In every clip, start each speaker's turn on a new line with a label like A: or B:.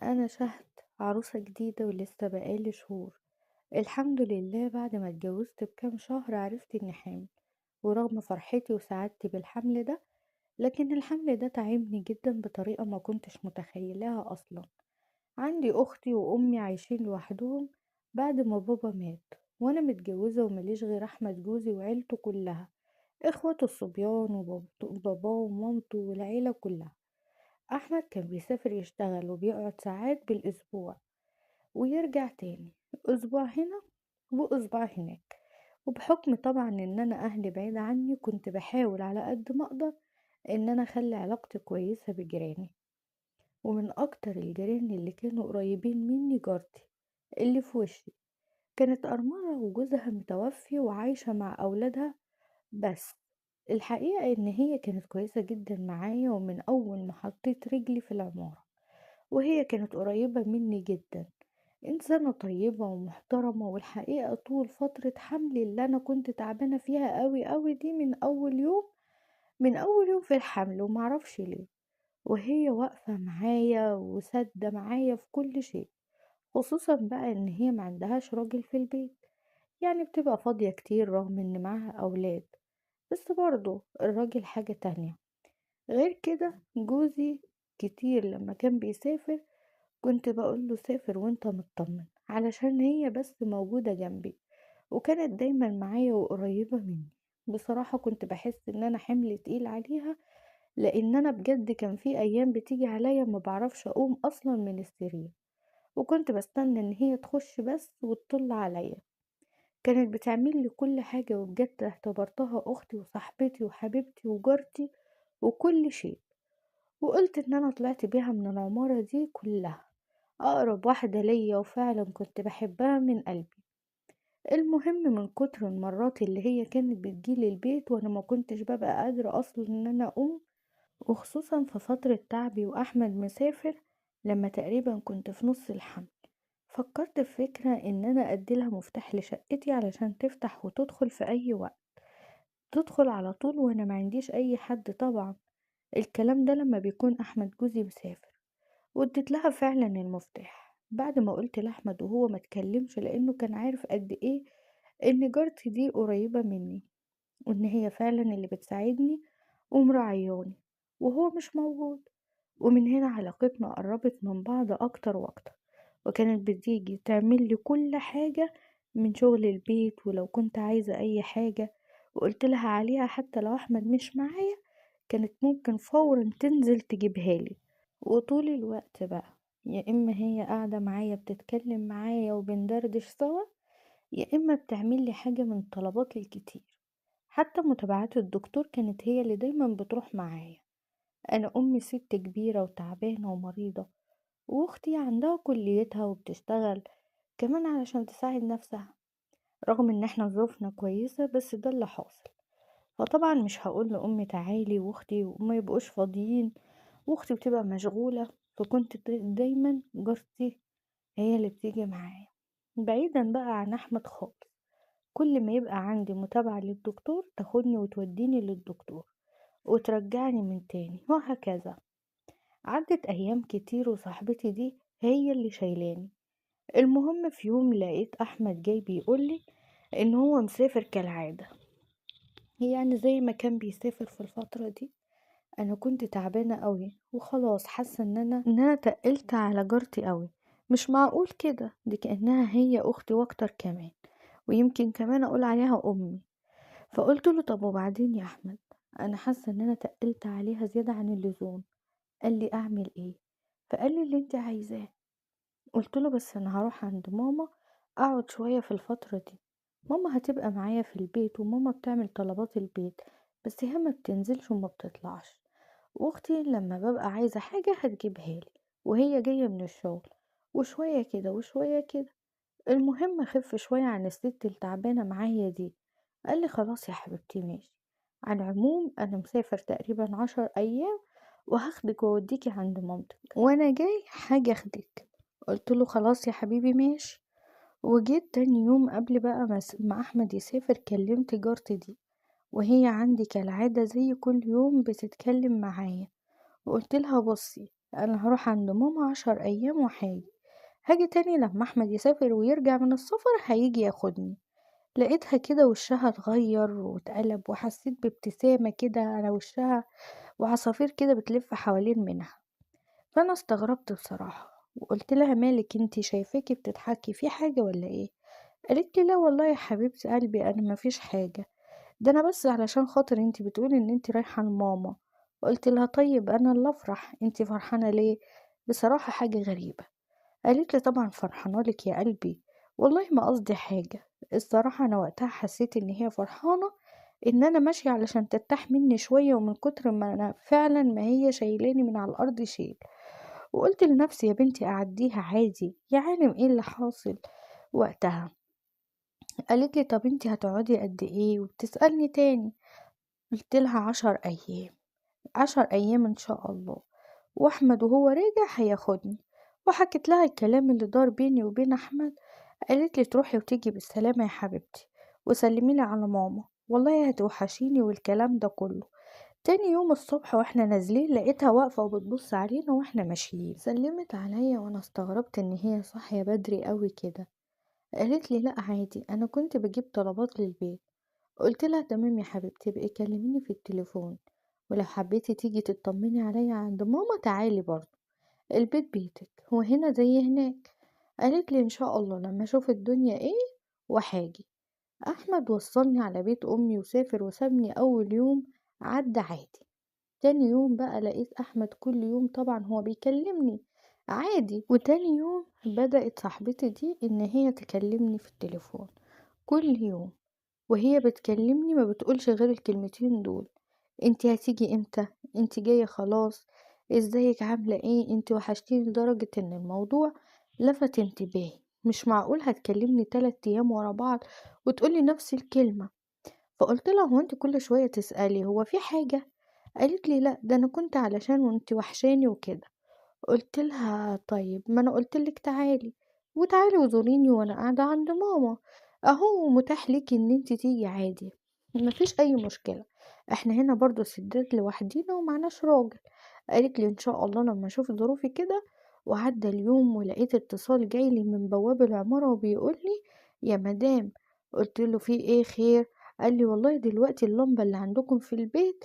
A: أنا شهد، عروسة جديدة ولسه بقالي شهور. الحمد لله بعد ما اتجوزت بكام شهر عرفت إني حامل، ورغم فرحتي وسعادتي بالحمل ده، لكن الحمل ده تعبني جدا بطريقة ما كنتش متخيلاها أصلا. عندي أختي وأمي عايشين لوحدهم بعد ما بابا مات، وأنا متجوزة ومليش غير أحمد جوزي وعيلته كلها، إخواته الصبيان وباباه ومامته والعيلة كلها. أحمد كان بيسافر يشتغل وبيقعد ساعات بالأسبوع ويرجع تاني، أسبوع هنا وأسبوع هناك. وبحكم طبعا إن أنا أهلي بعيد عني كنت بحاول على قد ما أقدر إن أنا أخلي علاقتي كويسة بجيراني. ومن أكتر الجيران اللي كانوا قريبين مني جارتي اللي في وشي، كانت أرملة وجوزها متوفي وعايشة مع أولادها بس. الحقيقة إن هي كانت كويسة جدا معايا، ومن أول ما حطيت رجلي في العمارة وهي كانت قريبة مني جدا. إنسانة طيبة ومحترمة، والحقيقة طول فترة حملي اللي أنا كنت تعبانة فيها قوي قوي دي، من أول يوم في الحمل ومعرفش ليه، وهي واقفة معايا وسادة معايا في كل شيء. خصوصا بقى إن هي معندهاش راجل في البيت، يعني بتبقى فاضية كتير رغم إن معاها أولاد، بس برضه الراجل حاجة تانية. غير كده جوزي كتير لما كان بيسافر كنت بقول له سافر وانت مطمن، علشان هي بس موجودة جنبي، وكانت دايما معايا وقريبة مني. بصراحة كنت بحس ان انا حمل تقيل عليها، لان انا بجد كان في ايام بتيجي عليا ما بعرفش اقوم اصلا من السرير، وكنت بستنى ان هي تخش بس وتطل عليا. كانت بتعمل لي كل حاجة، وبجد اعتبرتها اختي وصاحبتي وحبيبتي وجارتي وكل شيء. وقلت ان انا طلعت بيها من العمارة دي كلها أقرب واحدة ليا، وفعلا كنت بحبها من قلبي. المهم من كتر المرات اللي هي كانت بتجيلي البيت وأنا ما كنتش ببقى قادرة أصلا إن أنا أقوم، وخصوصا في فترة تعبي وأحمد مسافر، لما تقريبا كنت في نص الحمل، فكرت في فكرة إن أنا أديلها مفتاح لشقتي علشان تفتح وتدخل في أي وقت، تدخل على طول وأنا ما عنديش أي حد طبعا. الكلام ده لما بيكون أحمد جوزي مسافر. واديت لها فعلا المفتاح بعد ما قلت لأحمد، وهو ما اتكلمش لأنه كان عارف قد ايه ان جارتي دي قريبة مني، وان هي فعلا اللي بتساعدني ومراعياني وهو مش موجود. ومن هنا علاقتنا قربت من بعض أكتر وأكتر، وكانت بتيجي تعمل لي كل حاجة من شغل البيت، ولو كنت عايزة أي حاجة وقلت لها عليها حتى لو أحمد مش معايا، كانت ممكن فورا تنزل تجيبها لي. وطول الوقت بقى يا إما هي قاعدة معايا بتتكلم معايا وبندردش سوا، يا إما بتعمل لي حاجة من طلباتي الكتير. حتى متابعات الدكتور كانت هي اللي دايما بتروح معايا. أنا أمي ست كبيرة وتعبانة ومريضة، وأختي عندها كليتها وبتشتغل كمان علشان تساعد نفسها، رغم إن احنا ظروفنا كويسة بس ده اللي حاصل. فطبعا مش هقول لأمي تعالي واختي وما يبقوش فاضيين، واختي بتبقى مشغولة، فكنت دايما جارتي هي اللي بتيجي معايا. بعيدا بقى عن أحمد خالص، كل ما يبقى عندي متابعة للدكتور تاخدني وتوديني للدكتور وترجعني من تاني، وهكذا. عدت أيام كتير وصاحبتي دي هي اللي شايلاني. المهم في يوم لقيت أحمد جاي بيقولي إن هو مسافر كالعادة، يعني زي ما كان بيسافر في الفترة دي. انا كنت تعبانه قوي وخلاص، حاسه ان انا تقلت على جارتي قوي. مش معقول كده، دي كانها هي اختي واكتر كمان، ويمكن كمان اقول عليها امي. فقلت له طب وبعدين يا احمد، انا حاسه ان انا تقلت عليها زياده عن اللزوم. قال لي اعمل ايه؟ فقال لي اللي انت عايزاه. قلت له بس انا هروح عند ماما اقعد شويه في الفتره دي، ماما هتبقى معايا في البيت، وماما بتعمل طلبات البيت، بس هي ما بتنزلش وما بتطلعش، واختي لما ببقى عايزة حاجة هتجيبها لي وهي جاية من الشغل، وشوية كده وشوية كده. المهم اخف شوية عن الست التعبانة معايا دي. قال لي خلاص يا حبيبتي ماشي، على العموم انا مسافر تقريبا 10 ايام، وهاخدك واوديكي عند مامتك، وانا جاي حاجة اخدك. قلت له خلاص يا حبيبي ماشي. وجيت تاني يوم قبل بقى ما احمد يسافر، كلمت جارتي دي، وهي عندي كالعادة زي كل يوم بتتكلم معايا، وقلت لها بصي، أنا هروح عند ماما 10 أيام وهاجي. هاجي تاني لما أحمد يسافر ويرجع من السفر هيجي ياخدني. لقيتها كده وشها اتغير واتقلب، وحسيت بابتسامة كده على وشها وعصافير كده بتلف حوالين منها. فأنا استغربت بصراحة وقلت لها مالك انتي، شايفاكي بتضحكي، في حاجة ولا ايه؟ قالت لي لا والله يا حبيبتي قلبي انا مفيش حاجة، ده انا بس علشان خاطر انتي بتقولي ان انتي رايحة لماما. قلت لها طيب انا اللي افرح، انتي فرحانة ليه؟ بصراحة حاجة غريبة. قالت لي طبعا فرحانة لك يا قلبي، والله ما قصدي حاجة. الصراحة انا وقتها حسيت ان هي فرحانة ان انا ماشية علشان ترتاح مني شوية، ومن كتر ما انا فعلا ما هي شايلاني من على الارض شيل. وقلت لنفسي يا بنتي أعديها عادي، يا عالم ايه اللي حاصل وقتها. قالت لي طب انتي هتقعدي قد ايه وبتسألني تاني؟ قلت لها 10 أيام. 10 أيام إن شاء الله، وأحمد وهو راجع هياخدني. وحكيت لها الكلام اللي دار بيني وبين أحمد. قالت لي تروحي وتيجي بالسلامة يا حبيبتي، وسلميلي على ماما، والله هتوحشيني والكلام ده كله. تاني يوم الصبح واحنا نازلين لقيتها واقفة وبتبص علينا واحنا ماشيين، سلمت عليا وانا استغربت ان هي صاحية بدري قوي كده. قالت لي لا عادي، انا كنت بجيب طلبات للبيت. قلت لها تمام يا حبيبتي، بقي كلميني في التليفون، ولو حبيتي تيجي تطمني عليا عند ماما تعالي برضه، البيت بيتك هو هنا زي هناك. قالت لي ان شاء الله لما اشوف الدنيا ايه وحاجي. احمد وصلني على بيت امي وسافر وسابني. اول يوم عدى عادي. تاني يوم بقى لقيت احمد كل يوم طبعا هو بيكلمني عادي. وتاني يوم بدأت صاحبتي دي ان هي تكلمني في التليفون كل يوم، وهي بتكلمني ما بتقولش غير الكلمتين دول: انتي هتيجي امتى؟ انتي جاية خلاص؟ ازيك عاملة ايه؟ انتي وحشتيني. لدرجة ان الموضوع لفت انتباهي. مش معقول هتكلمني 3 ايام ورا بعض وتقولي نفس الكلمة. فقلت لها هو انت كل شوية تسألي هو في حاجة؟ قالت لي لا، ده انا كنت علشان وانت وحشاني وكده. قلت لها طيب ما انا قلت لك تعالي، وتعالي وزوريني وانا قاعدة عند ماما، اهو متاح ليكي ان انت تيجي عادي، مفيش اي مشكلة، احنا هنا برضو سدات لوحدينا ومعناش راجل. قالت لي ان شاء الله لما اشوف ظروفي كده. وعدى اليوم ولقيت اتصال جايلي من بواب العمارة وبيقول لي يا مدام. قلت له في ايه خير؟ قال لي والله دلوقتي اللمبة اللي عندكم في البيت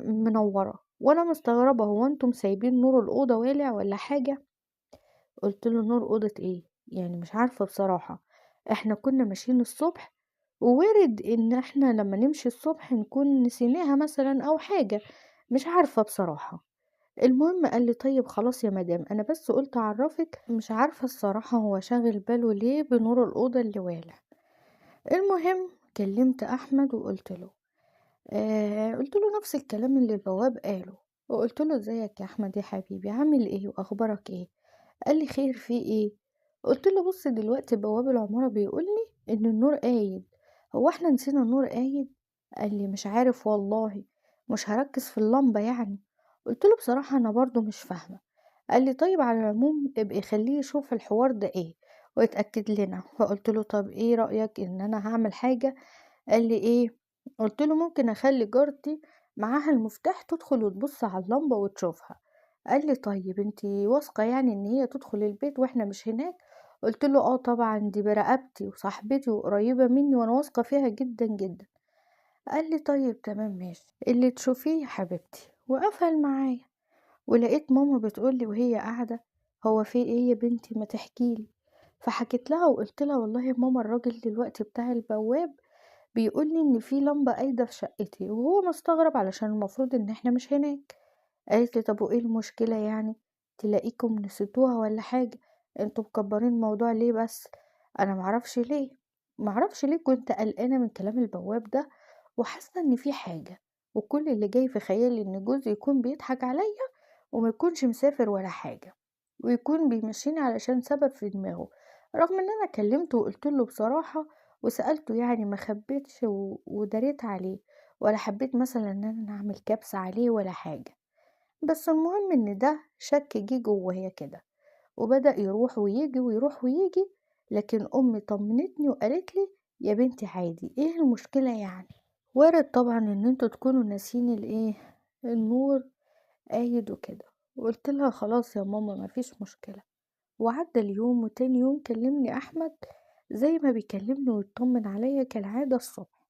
A: منورة، وانا مستغربة هو انتم سايبين نور الأوضة والع ولا حاجة؟ قلت له نور أوضة ايه يعني؟ مش عارفة بصراحة، احنا كنا ماشيين الصبح، ووارد ان احنا لما نمشي الصبح نكون نسيناها مثلا او حاجة، مش عارفة بصراحة. المهم قال لي طيب خلاص يا مدام، انا بس قلت اعرفك، مش عارفة الصراحة هو شاغل باله ليه بنور الأوضة اللي والع. المهم كلمت احمد وقلت له قلت له نفس الكلام اللي البواب قاله. وقلت له ازيك يا احمد يا حبيبي، عامل ايه واخبارك ايه؟ قال لي خير في ايه؟ قلت له بص دلوقتي بواب العمارة بيقول لي ان النور قايد، هو احنا نسينا النور قايد؟ قال لي مش عارف والله، مش هركز في اللمبة يعني. قلت له بصراحة انا برضو مش فاهمة. قال لي طيب على العموم ابقي خليه يشوف الحوار ده ايه ويتأكد لنا. فقلت له طب ايه رأيك ان انا هعمل حاجة؟ قال لي ايه؟ قلت له ممكن اخلي جارتي معاها المفتاح تدخل وتبص على اللمبة وتشوفها. قال لي طيب انتي واثقة يعني ان هي تدخل البيت واحنا مش هناك؟ قلت له اه طبعا، دي برقبتي وصاحبتي وقريبة مني وانا واثقة فيها جدا جدا. قال لي طيب تمام ماشي اللي تشوفيه يا حبيبتي، وقفل معايا. ولقيت ماما بتقولي وهي قاعدة: هو في ايه يا بنتي ما تحكيلي؟ فحكيت لها وقلت لها والله يا ماما الراجل دلوقتي بتاع البواب بيقول لي ان في لمبة قايدة في شقتي، وهو مستغرب علشان المفروض ان احنا مش هناك. قالت لي طب وايه المشكلة يعني؟ تلاقيكم نسيتوها ولا حاجة؟ انتوا مكبرين الموضوع ليه بس؟ انا معرفش ليه كنت قلقانة من كلام البواب ده، وحاسة ان في حاجة، وكل اللي جاي في خيالي ان جوزي يكون بيضحك عليا وما يكونش مسافر ولا حاجة، ويكون بيمشيني علشان سبب في دماغه. رغم ان انا كلمته وقلت له بصراحة وسألته، يعني ما خبيتش وداريت عليه، ولا حبيت مثلا ان انا اعمل كبس عليه ولا حاجة. بس المهم ان ده شك جه جوايا كده، وبدأ يروح ويجي ويروح ويجي. لكن امي طمنتني وقالت لي يا بنتي عادي، ايه المشكلة يعني؟ وارد طبعا ان انتوا تكونوا ناسين الايه، النور قايد وكده. وقلت لها خلاص يا ماما مفيش مشكلة. وعدى اليوم وتاني يوم كلمني أحمد زي ما بيكلمني ويطمن عليا كالعادة الصبح،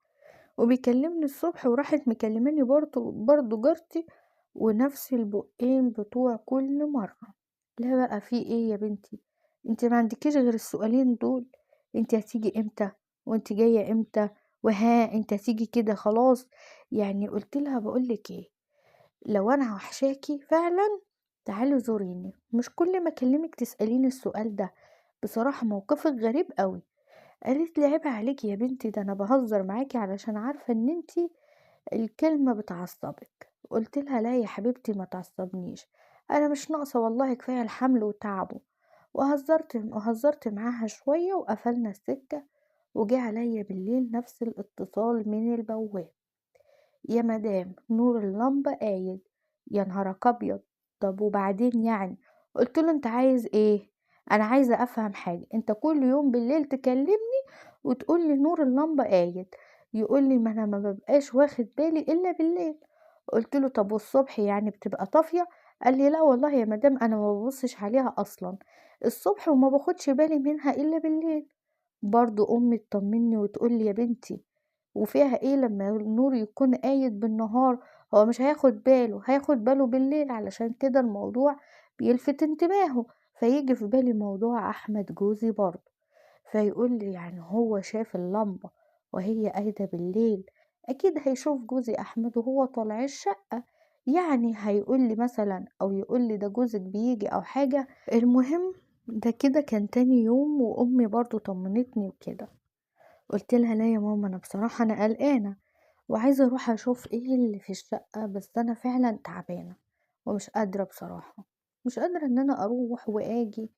A: وبيكلمني الصبح وراحت مكلماني برضو جارتي، ونفس البقين بتوع كل مرة. لا بقى في ايه يا بنتي؟ انت ما عندكيش غير السؤالين دول؟ انت هتيجي امتى؟ وانت جاية امتى؟ وها انت هتيجي كده خلاص؟ يعني قلت لها بقولك ايه، لو انا وحشاكي فعلا تعالي زوريني، مش كل ما اكلمك تسأليني السؤال ده. بصراحة موقفك غريب قوي. قالت لي عيب عليكي يا بنتي، ده انا بهزر معاكي علشان عارفة ان انتي الكلمة بتعصبك. قلت لها لا يا حبيبتي ما تعصبنيش، انا مش ناقصة والله، كفاية الحمل وتعبه. وهزرت معاها شوية وقفلنا السكة. وجه عليا بالليل نفس الاتصال من البواب: يا مدام نور اللمبة قايد. يا نهارك ابيض! طب وبعدين يعني؟ قلت له انت عايز ايه؟ انا عايزة افهم حاجة، انت كل يوم بالليل تكلمني وتقول لي نور اللمبة قايد. يقول لي ما انا ما ببقاش واخد بالي الا بالليل. قلت له طب والصبح يعني بتبقى طافية؟ قال لي لا والله يا مدام انا ما ببصش عليها اصلا الصبح، وما باخدش بالي منها الا بالليل. برضو امي تطمني وتقول لي يا بنتي وفيها ايه لما النور يكون قايد بالنهار؟ هو مش هياخد باله، هياخد باله بالليل، علشان كده الموضوع بيلفت انتباهه. فيجي في بالي موضوع احمد جوزي برضه، فيقول لي يعني هو شاف اللمبة وهي قايدة بالليل، اكيد هيشوف جوزي احمد وهو طالع الشقة. يعني هيقول لي مثلا او يقول لي ده جوزك بيجي او حاجة. المهم ده كده كان تاني يوم وامي برضو طمنتني وكده. قلت لها لا يا ماما انا بصراحة انا قلقانة وعايزة اروح اشوف ايه اللي في الشقة، بس انا فعلا تعبانة ومش قادرة بصراحة، مش قادرة ان انا اروح واجي.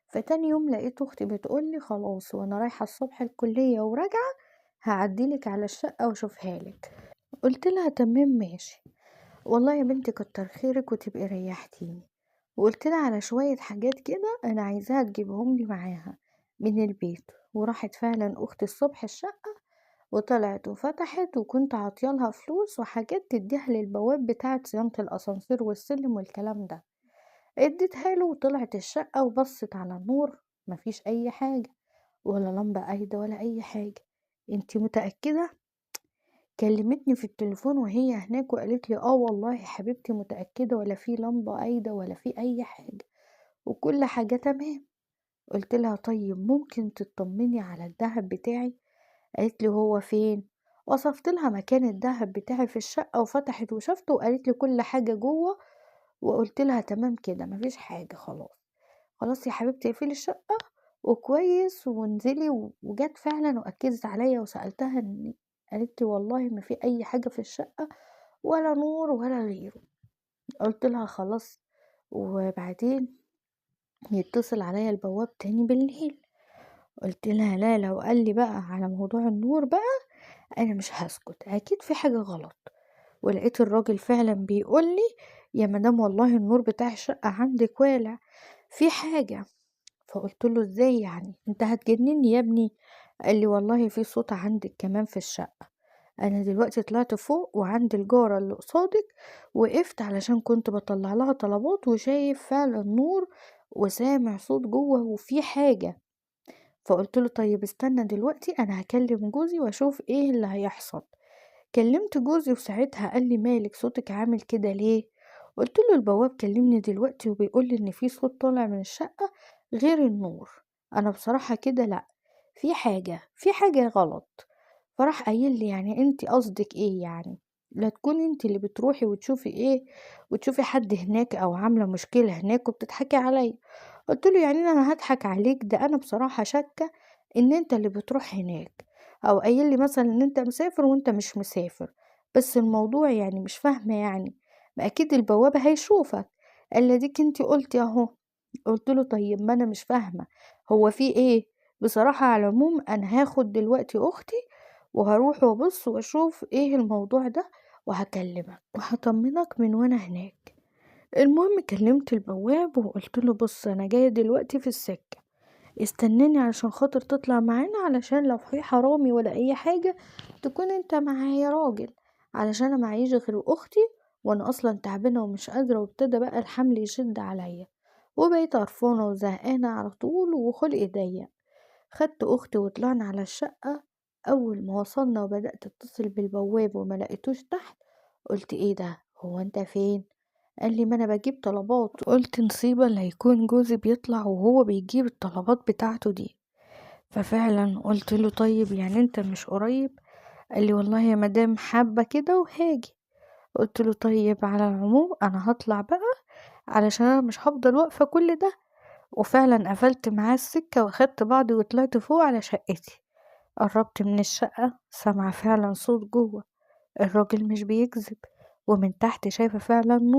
A: فتاني يوم لقيت اختي بتقولي خلاص وانا رايحة الصبح الكلية وراجعة هعديلك على الشقة واشوفها لك. قلت لها تمام ماشي. والله يا بنتي كتر خيرك وتبقي ريحتيني. وقلت لها على شوية حاجات كده انا عايزاها تجيبهم لي معاها من البيت. وراحت فعلا اختي الصبح الشقة وطلعت وفتحت، وكنت عاطيالها فلوس وحاجات تديها للبواب بتاعة صيانة الأسانسير والسلم والكلام ده. اديتها له وطلعت الشقة وبصت على النور، مفيش أي حاجة، ولا لمبة قايدة ولا أي حاجة. انتي متأكدة؟ كلمتني في التليفون وهي هناك وقالت لي اه والله يا حبيبتي متأكدة، ولا في لمبة قايدة ولا في أي حاجة، وكل حاجة تمام. قلت لها طيب ممكن تطمني على الذهب بتاعي؟ قالت لي هو فين؟ وصفت لها مكان الدهب بتاعي في الشقة وفتحت وشفته وقالت لي كل حاجة جوه. وقلت لها تمام كده مفيش حاجة خلاص. خلاص يا حبيبتي اقفلي الشقة وكويس وانزلي وجت فعلا واكدت عليا وسألتها ان قالت لي والله ما في اي حاجة في الشقة ولا نور ولا غيره. قلت لها خلاص. وبعدين يتصل عليا البواب تاني بالليل. قلت لها لا لو قال لي بقى على موضوع النور بقى انا مش هسكت، اكيد في حاجة غلط. ولقيت الراجل فعلا بيقول لي يا مدام والله النور بتاع الشقة عندك والع، في حاجة. فقلت له ازاي يعني؟ انت هتجنني يا ابني. قال لي والله في صوت عندك كمان في الشقة. انا دلوقتي طلعت فوق وعند الجارة اللي قصادك، وقفت علشان كنت بطلع لها طلبات وشايف فعلا نور وسامع صوت جوه وفي حاجة. فقلت له طيب استنى دلوقتي انا هكلم جوزي واشوف ايه اللي هيحصل. كلمت جوزي وساعتها قال لي مالك صوتك عامل كده ليه؟ قلت له البواب كلمني دلوقتي وبيقول لي ان في صوت طالع من الشقة غير النور. انا بصراحة كده لا، في حاجة غلط. فراح قايل لي يعني انت قصدك ايه يعني؟ لا تكون انت اللي بتروحي وتشوفي ايه وتشوفي حد هناك او عاملة مشكلة هناك وبتضحكي عليا. قلت له يعني انا هضحك عليك؟ ده انا بصراحة شاكة ان انت اللي بتروح هناك، او قايل لي مثلا ان انت مسافر وانت مش مسافر. بس الموضوع يعني مش فاهمة يعني، ما اكيد البوابة هيشوفك. قال ديك انت قلتي اهو. قلت له طيب ما انا مش فاهمة هو في ايه. بصراحة على العموم انا هاخد دلوقتي اختي وهروح وابص واشوف ايه الموضوع ده وهكلمك وهطمنك من وانا هناك. المهم كلمت البواب وقلت له بص انا جاية دلوقتي في السكة، استناني علشان خاطر تطلع معانا، علشان لو في حرامي ولا اي حاجة تكون انت معايا راجل، علشان انا معيش غير اختي وانا اصلا تعبانة ومش قادرة، وابتدى بقى الحمل يشد عليا، وبقيت قرفانة وزهقانة على طول وخلقي ضيق. خدت اختي وطلعنا على الشقة. اول ما وصلنا وبدأت اتصل بالبواب وما لقيتوش تحت، قلت ايه ده، هو انت فين؟ قال لي ما انا بجيب طلبات. قلت نصيبة اللي هيكون جوزي بيطلع وهو بيجيب الطلبات بتاعته دي. ففعلا قلت له طيب يعني انت مش قريب؟ قال لي والله يا مدام حابة كده وهاجي. قلت له طيب على العموم انا هطلع بقى، علشان انا مش هفضل واقفة كل ده. وفعلا قفلت معاه السكة واخدت بعضي وطلعت فوق على شقتي. قربت من الشقة سامعة فعلا صوت جوه، الراجل مش بيكذب، ومن تحت شايفة فعلا نور.